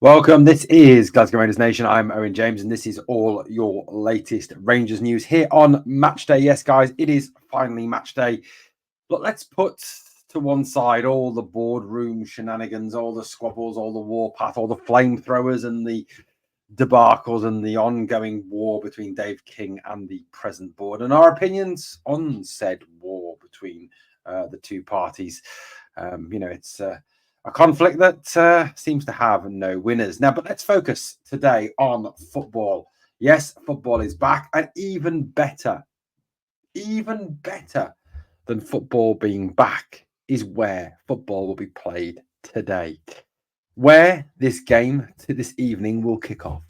Welcome. This is Glasgow Rangers Nation. I'm Owen James, and this is all your latest Rangers news here on Match Day. Yes, guys, it is finally Match Day. Look, let's put to one side all the boardroom shenanigans, all the squabbles, all the warpath, all the flamethrowers, and the debacles, and the ongoing war between Dave King and the present board, and our opinions on said war between the two parties. It's a conflict that seems to have no winners. Now, but let's focus today on football. Yes, football is back, and even better than football being back is where football will be played today. Where this game to this evening will kick off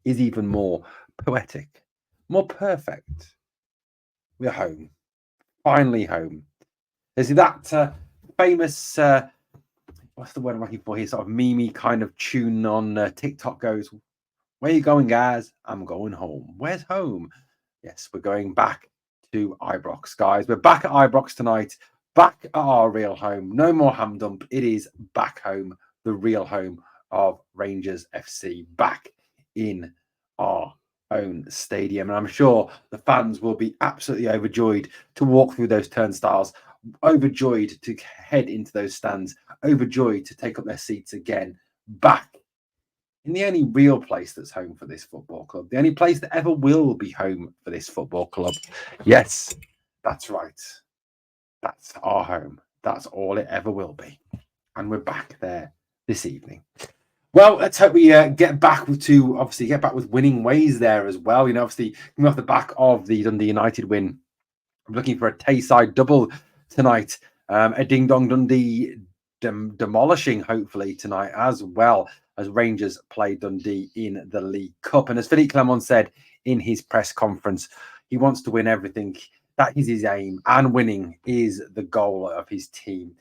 is even more poetic, more perfect. We're home, finally home. There's that famous what's the word I'm looking for here? Sort of meme kind of tune on TikTok goes, "Where you going, guys? I'm going home." Where's home? Yes, we're going back to Ibrox, guys. We're back at Ibrox tonight, back at our real home. No more ham dump. It is back home, the real home of Rangers FC, back in our own stadium. And I'm sure the fans will be absolutely overjoyed to walk through those turnstiles, overjoyed to head into those stands, overjoyed to take up their seats again, back in the only real place that's home for this football club, the only place that ever will be home for this football club. Yes, that's right. That's our home. That's all it ever will be. And we're back there this evening. Well, let's hope we get back with winning ways there as well. Obviously, coming off the back of the Dundee United win, I'm looking for a Tayside double tonight. A Ding Dong Dundee demolishing, hopefully, tonight as well, as Rangers play Dundee in the League Cup. And as Philippe Clement said in his press conference, he wants to win everything. That is his aim, and winning is the goal of his team.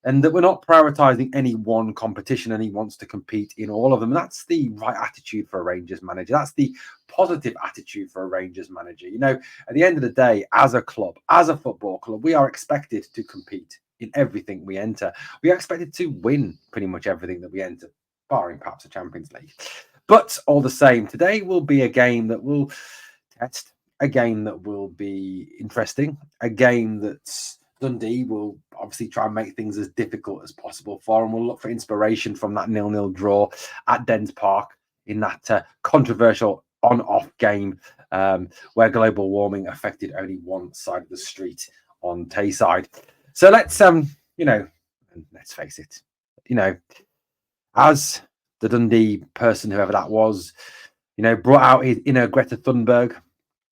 And that we're not prioritising any one competition, and he wants to compete in all of them. And that's the right attitude for a Rangers manager. That's the positive attitude for a Rangers manager. At the end of the day, as a club, as a football club, we are expected to compete in everything we enter. We are expected to win pretty much everything that we enter, barring perhaps the Champions League. But all the same, today will be a game that will test, a game that will be interesting, a game that's Dundee will obviously try and make things as difficult as possible for, and we'll look for inspiration from that 0-0 draw at Dens Park in that controversial on-off game where global warming affected only one side of the street on Tayside. So let's face it, as the Dundee person, whoever that was, brought out his inner Greta Thunberg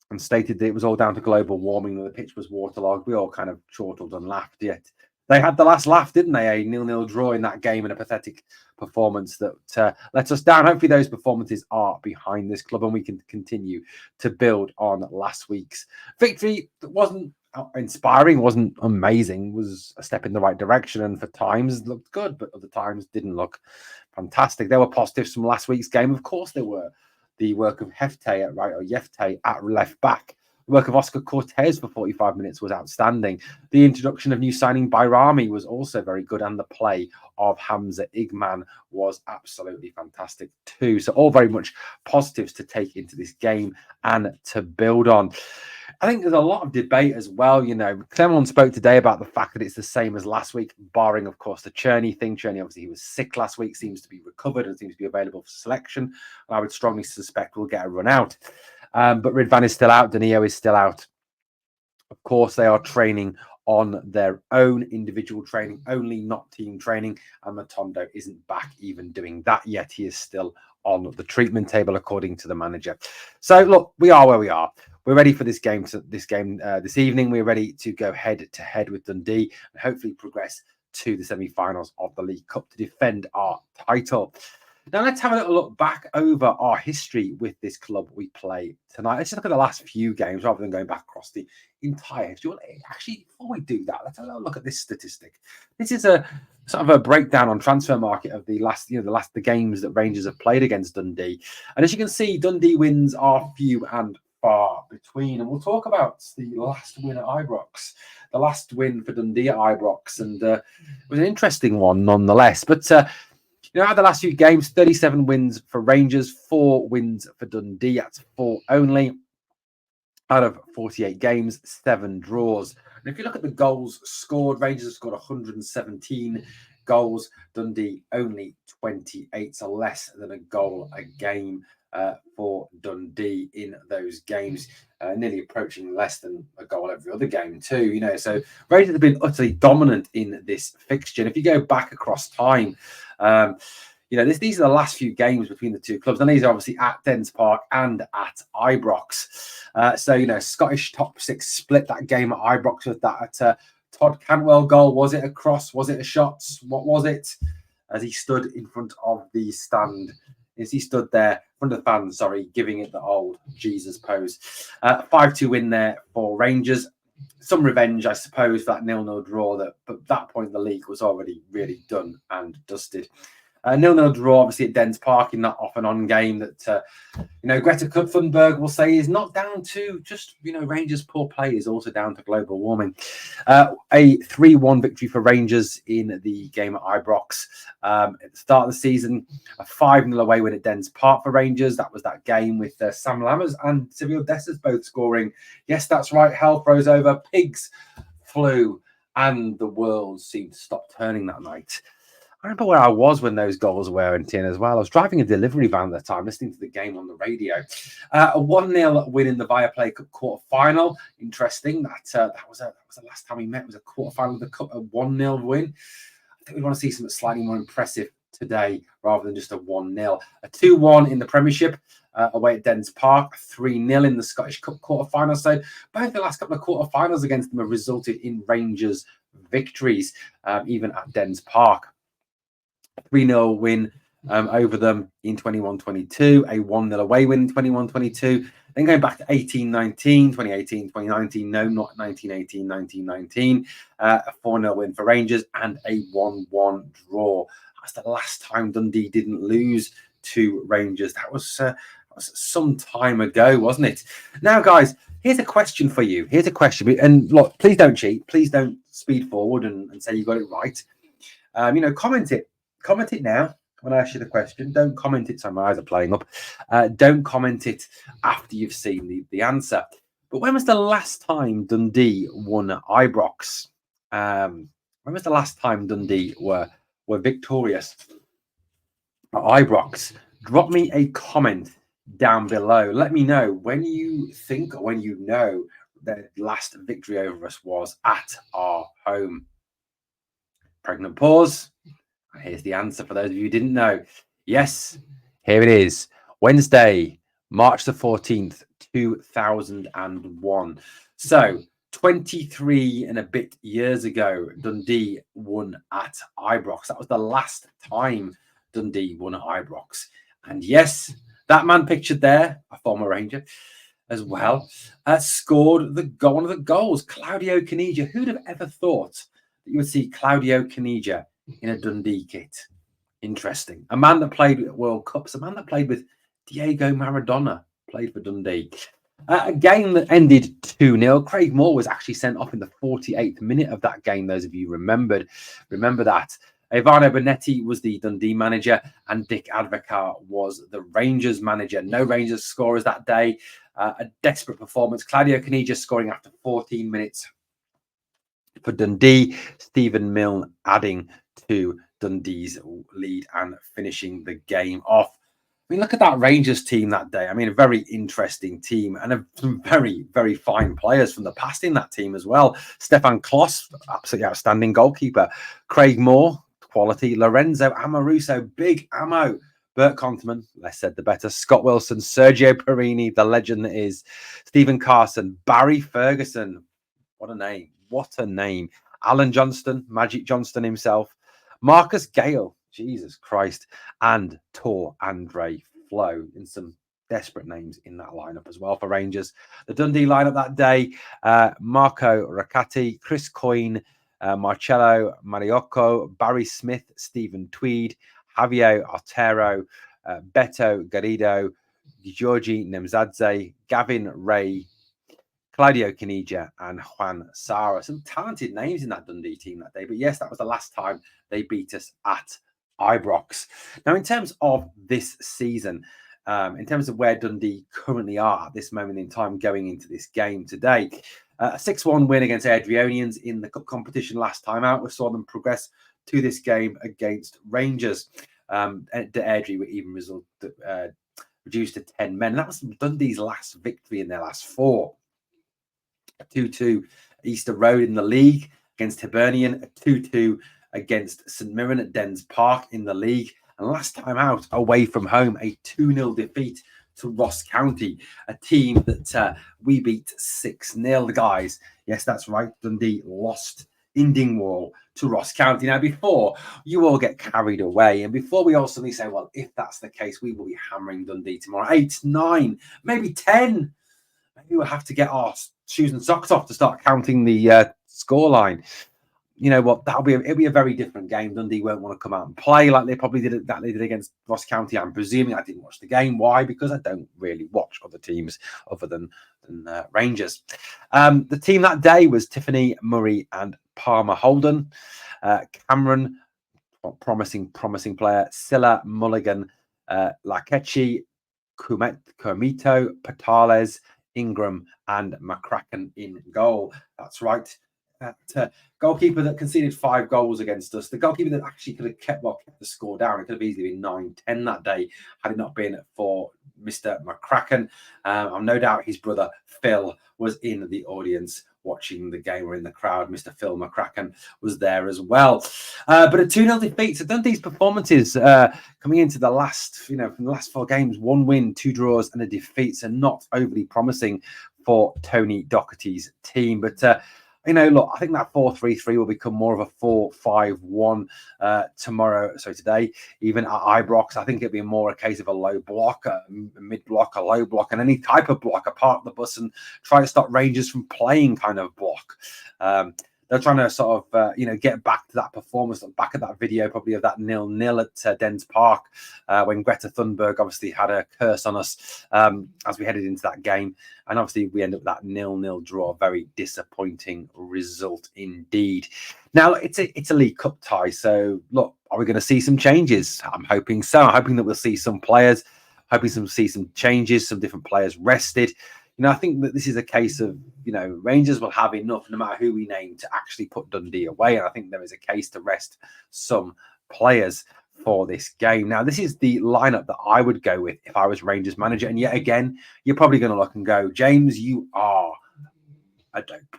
and stated that it was all down to global warming, and the pitch was waterlogged. We all kind of chortled and laughed, yet they had the last laugh, didn't they? A 0-0 draw in that game and a pathetic performance that lets us down. Hopefully those performances are behind this club and we can continue to build on last week's victory. That wasn't inspiring, wasn't amazing, was a step in the right direction, and for times looked good, but other times didn't look fantastic. There were positives from last week's game. Of course there were. The work of Jefte at left back. The work of Oscar Cortez for 45 minutes was outstanding. The introduction of new signing Bayrami was also very good, and the play of Hamza Igman was absolutely fantastic too. So all very much positives to take into this game and to build on. I think there's a lot of debate as well. Clement spoke today about the fact that it's the same as last week, barring, of course, the Cherney thing. Cherney, obviously, he was sick last week, seems to be recovered and seems to be available for selection. And I would strongly suspect we'll get a run out. But Ridvan is still out. Danilo is still out. Of course, they are training on their own individual training, only not team training. And Matondo isn't back even doing that yet. He is still on the treatment table, according to the manager. So, look, we are where we are. We're ready for this game. This evening, we're ready to go head-to-head with Dundee and hopefully progress to the semi-finals of the League Cup to defend our title. Now, let's have a little look back over our history with this club we play tonight. Let's just look at the last few games rather than going back across the entire history. Well, actually, before we do that, let's have a little look at this statistic. This is a sort of a breakdown on transfer market of the games that Rangers have played against Dundee. And as you can see, Dundee wins are few and far between. And we'll talk about the last win at Ibrox, the last win for Dundee at Ibrox. And it was an interesting one nonetheless. But Out of the last few games, 37 wins for Rangers, 4 wins for Dundee. That's 4 only out of 48 games, 7 draws. And if you look at the goals scored, Rangers have scored 117 goals, Dundee only 28, so less than a goal a game for Dundee in those games, nearly approaching less than a goal every other game too. So Rangers have been utterly dominant in this fixture. And if you go back across time, these are the last few games between the two clubs, and these are obviously at Dens Park and at Ibrox. Scottish top six split that game at Ibrox with that Todd Cantwell goal. Was it a cross? Was it a shot? What was it? As he stood in front of the stand, as he stood there in front of the fans, giving it the old Jesus pose. 5-2 win there for Rangers. Some revenge, I suppose, for that 0-0 draw. But at that point, the league was already really done and dusted. 0-0 draw, obviously, at Dens Park in that off-and-on game that, Greta Thunberg will say is not down to just, Rangers' poor play, is also down to global warming. A 3-1 victory for Rangers in the game at Ibrox. At the start of the season, a 5-0 away win at Dens Park for Rangers. That was that game with Sam Lammers and Cyril Dessers both scoring. Yes, that's right, hell froze over, pigs flew, and the world seemed to stop turning that night. I remember where I was when those goals were in as well. I was driving a delivery van at the time, listening to the game on the radio. A 1-0 win in the Viaplay Cup quarter-final. Interesting. That was the last time we met. It was a quarter-final of the Cup, a 1-0 win. I think we want to see something slightly more impressive today rather than just a 1-0. A 2-1 in the Premiership away at Dens Park, 3-0 in the Scottish Cup quarter-final. So both the last couple of quarter-finals against them have resulted in Rangers victories, even at Dens Park. 3-0 win over them in 21-22, a 1-0 away win in 21-22. Then going back to 18-19, 2018-2019, no, not 1918-1919, a 4-0 win for Rangers and a 1-1 draw. That's the last time Dundee didn't lose to Rangers. That was some time ago, wasn't it? Now, guys, here's a question for you. Here's a question. And look, please don't cheat. Please don't speed forward and say you got it right. Comment it. Comment it now when I ask you the question. Don't comment it. So my eyes are playing up. Don't comment it after you've seen the answer. But when was the last time Dundee won at Ibrox? When was the last time Dundee were victorious at Ibrox? Drop me a comment down below. Let me know when you think or when you know the last victory over us was at our home. Pregnant pause. Here's the answer for those of you who didn't know. Yes, here it is. Wednesday, March the 14th, 2001. So 23 and a bit years ago, Dundee won at Ibrox. That was the last time Dundee won at Ibrox. And yes, that man pictured there, a former Ranger as well, scored one of the goals, Claudio Caniggia. Who'd have ever thought that you would see Claudio Caniggia in a Dundee kit? Interesting. A man that played at World Cups, a man that played with Diego Maradona, played for Dundee. A game that ended 2-0. Craig Moore was actually sent off in the 48th minute of that game. Those of you remember that. Ivano Bonetti was the Dundee manager and Dick Advocaat was the Rangers manager. No Rangers scorers that day. A desperate performance. Claudio Caniggia scoring after 14 minutes for Dundee. Stephen Milne adding to Dundee's lead and finishing the game off. I mean, look at that Rangers team that day. I mean, a very interesting team and some very, very fine players from the past in that team as well. Stefan Kloss, absolutely outstanding goalkeeper. Craig Moore, quality. Lorenzo Amoruso, big ammo. Bert Conterman, less said the better. Scott Wilson, Sergio Perini, the legend that is. Stephen Carson, Barry Ferguson. What a name. What a name. Alan Johnston, Magic Johnston himself. Marcus Gale, Jesus Christ, and Tor Andre Flo, in some desperate names in that lineup as well for Rangers. The Dundee lineup that day, Marco Rackati, Chris Coyne, Marcello Mariocco, Barry Smith, Stephen Tweed, Javier Otero, Beto Garrido, Georgi Nemzadze, Gavin Ray, Claudio Caniggia and Juan Sara. Some talented names in that Dundee team that day. But yes, that was the last time they beat us at Ibrox. Now, in terms of this season, in terms of where Dundee currently are at this moment in time going into this game today, a 6-1 win against Airdrieonians in the cup competition last time out. We saw them progress to this game against Rangers. The Airdrie were even reduced to 10 men. That was Dundee's last victory in their last 4. A 2-2 Easter Road in the league against Hibernian, a 2-2 against St Mirren at Dens Park in the league, and last time out away from home, a 2-0 defeat to Ross County, a team that we beat 6-0, guys. Yes, that's right. Dundee lost in Dingwall to Ross County. Now, before you all get carried away, and before we all suddenly say, well, if that's the case, we will be hammering Dundee tomorrow, 8, 9, maybe 10. Maybe we'll have to get our shoes and socks off to start counting the scoreline. You know what? It'll be a very different game. Dundee won't want to come out and play like they probably did against Ross County. I'm presuming. I didn't watch the game. Why? Because I don't really watch other teams other than Rangers. The team that day was Tiffany, Murray, and Palmer Holden. Cameron, promising player. Silla, Mulligan, Lakechi, Kumito, Patales, Ingram, and McCracken in goal. That's right. That goalkeeper that conceded 5 goals against us, the goalkeeper that actually could have kept the score down. It could have easily been 9-10 that day had it not been for Mr. McCracken. No doubt his brother Phil was in the audience watching the game or in the crowd. Mr. Phil McCracken was there as well. But a 2-0 defeat. So Dundee's performances coming into the last, from the last 4 games, 1 win, 2 draws, and a defeat. So not overly promising for Tony Doherty's team. But look, I think that 4-3-3 will become more of a 4-5-1 today. Even at Ibrox, I think it'll be more a case of a low block, a mid block, a low block, and any type of block, a park the bus and try to stop Rangers from playing kind of block. They're trying to sort of, get back to that performance, back at that video probably of that 0-0 at Dens Park when Greta Thunberg obviously had a curse on us as we headed into that game. And obviously we end up with that 0-0 draw. Very disappointing result indeed. Now, it's a League Cup tie. So, look, are we going to see some changes? I'm hoping so. I'm hoping that we'll see some players, see some changes, some different players rested. I think that this is a case of, Rangers will have enough, no matter who we name, to actually put Dundee away. And I think there is a case to rest some players for this game. Now, this is the lineup that I would go with if I was Rangers manager. And yet again, you're probably going to look and go, James, you are a dope.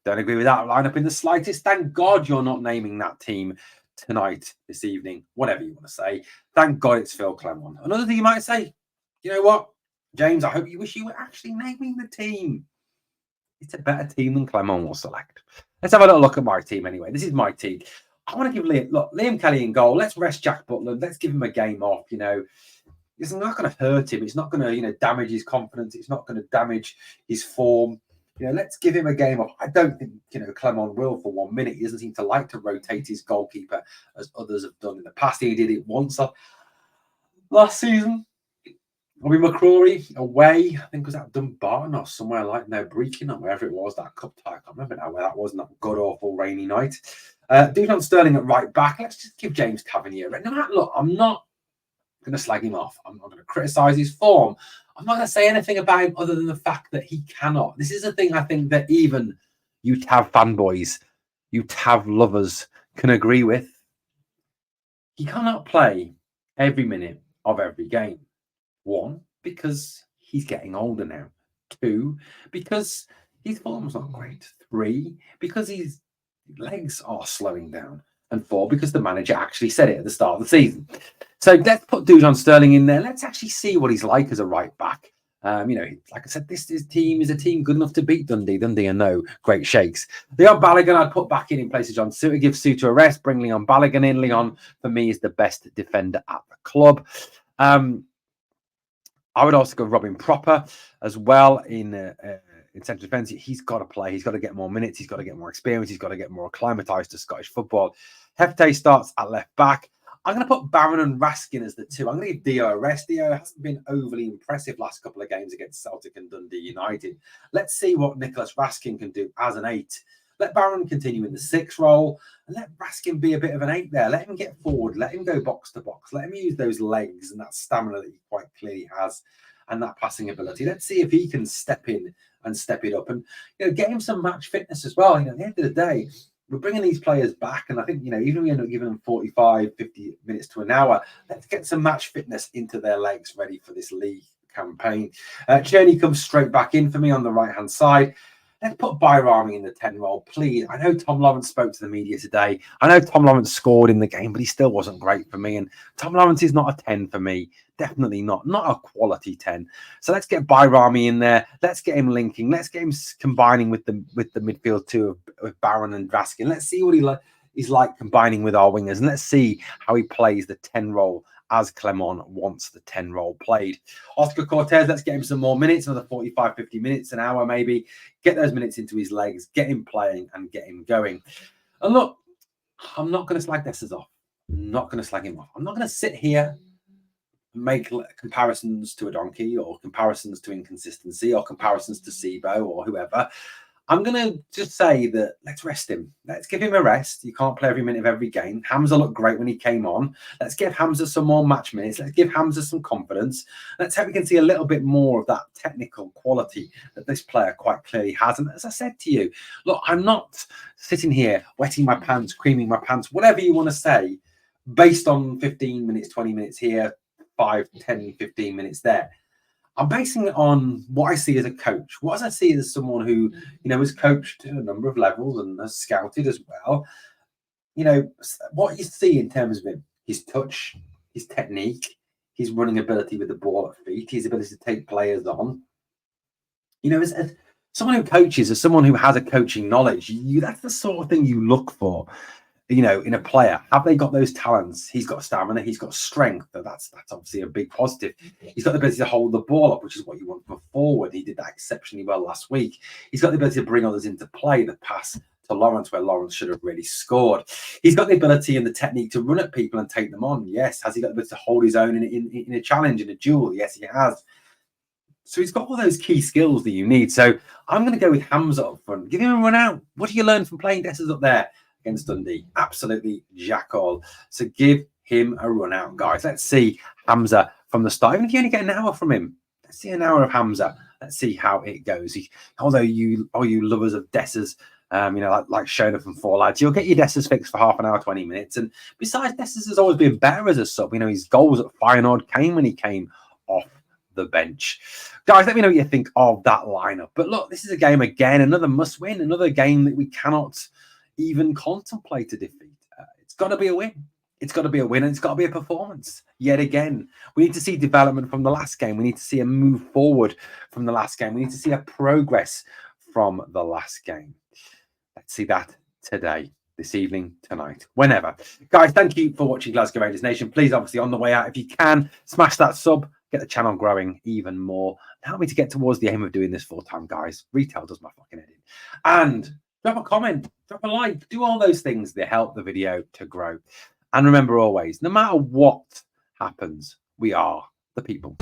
Don't agree with that lineup in the slightest. Thank God you're not naming that team tonight, this evening, whatever you want to say. Thank God it's Phil Clement. Another thing you might say, you know what? James, I hope you wish you were actually naming the team. It's a better team than Clement will select. Let's have a little look at my team anyway. This is my team. I want to give Liam Kelly in goal. Let's rest Jack Butland. Let's give him a game off. It's not going to hurt him. It's not going to, damage his confidence. It's not going to damage his form. Let's give him a game off. I don't think, Clement will for 1 minute. He doesn't seem to like to rotate his goalkeeper as others have done in the past. He did it once last season. Bobby McCrory away, I think was that Dumbarton or somewhere like Brecon or wherever it was, that cup tie. I can't remember now where that was, that god awful rainy night. Dujon Sterling at right back. Let's just give James Tavernier. Look, I'm not going to slag him off. I'm not going to criticise his form. I'm not going to say anything about him other than the fact that he cannot. This is a thing I think that even you TAV fanboys, you TAV lovers can agree with. He cannot play every minute of every game. 1, because he's getting older now. 2, because his form's not great. 3, because his legs are slowing down. And 4, because the manager actually said it at the start of the season. So let's put Dujon Sterling in there. Let's actually see what he's like as a right back. Like I said, this team is a team good enough to beat Dundee. Dundee are no great shakes. Leon Balogun, I'd put back in place of John Suter, give Suter a rest, bring Leon Balogun in. Leon, for me, is the best defender at the club. I would also go Robin Proper as well in central defence. He's got to play. He's got to get more minutes. He's got to get more experience. He's got to get more acclimatised to Scottish football. Hefte starts at left back. I'm going to put Barron and Raskin as the 2. I'm going to give Dio a rest. Dio hasn't been overly impressive last couple of games against Celtic and Dundee United. Let's see what Nicholas Raskin can do as an 8 Let Barron continue in the 6 role and let Raskin be a bit of an 8 there. Let him get forward. Let him go box to box. Let him use those legs and that stamina that he quite clearly has and that passing ability. Let's see if he can step in and step it up and get him some match fitness as well. At the end of the day, we're bringing these players back, and I think even if we end up giving them 45, 50 minutes to an hour, let's get some match fitness into their legs ready for this league campaign. Czerny comes straight back in for me on the right-hand side. Let's put Bayrami in the 10 role, please. I know Tom Lawrence spoke to the media today. I know Tom Lawrence scored in the game, but he still wasn't great for me. And Tom Lawrence is not a 10 for me. Definitely not a quality 10. So let's get Bayrami in there. Let's get him linking. Let's get him combining with the midfield too of Barron and Raskin. Let's see what he's like combining with our wingers. And let's see how he plays the 10 role as Clement wants the 10 role played. Oscar Cortez, let's get him some more minutes, another 45, 50 minutes, an hour maybe. Get those minutes into his legs, get him playing and get him going. And look, I'm not going to slag Dessers off. I'm not going to slag him off. I'm not going to sit here and make comparisons to a donkey or comparisons to inconsistency or comparisons to Sibo or whoever. I'm going to just say that let's rest him. Let's give him a rest. You can't play every minute of every game. Hamza looked great when he came on. Let's give Hamza some more match minutes. Let's give Hamza some confidence. Let's hope we can see a little bit more of that technical quality that this player quite clearly has. And as I said to you, look, I'm not sitting here wetting my pants, creaming my pants, whatever you want to say, based on 15 minutes, 20 minutes here, 5, 10, 15 minutes there. I'm basing it on what I see as a coach. What I see as someone who, has coached at a number of levels and has scouted as well. What you see in terms of him, his touch, his technique, his running ability with the ball at feet, his ability to take players on. As someone who coaches, as someone who has a coaching knowledge, that's the sort of thing you look for. In a player, have they got those talents? He's got stamina, he's got strength. That's obviously a big positive. He's got the ability to hold the ball up, which is what you want for forward. He did that exceptionally well last week. He's got the ability to bring others into play, the pass to Lawrence where Lawrence should have really scored. He's got the ability and the technique to run at people and take them on. Yes. Has he got the ability to hold his own in a challenge, in a duel? Yes, he has. So he's got all those key skills that you need. So I'm going to go with Hamza up front. Give him a run out. What do you learn from playing Dessers up there against Dundee? Absolutely jack all. So give him a run out, guys. Let's see Hamza from the start. Even if you only get an hour from him, let's see an hour of Hamza. Let's see how it goes. Although you lovers of Dessers, like Shona from Four Lads, you'll get your Dessers fixed for half an hour, 20 minutes. And besides, Dessers has always been better as a sub. His goals at Feyenoord came when he came off the bench. Guys, let me know what you think of that lineup. But look, this is a game again, another must win, another game that we cannot even contemplate a defeat. It's got to be a win. It's got to be a win, and it's got to be a performance. Yet again, we need to see development from the last game. We need to see a move forward from the last game. We need to see a progress from the last game. Let's see that today, this evening, tonight, whenever. Guys, thank you for watching Glasgow Rangers Nation. Please, obviously, on the way out, if you can, smash that sub, get the channel growing even more. Help me to get towards the aim of doing this full-time, guys. Retail does my fucking head in. And drop a comment, drop a like, do all those things that help the video to grow. And remember always, no matter what happens, we are the people.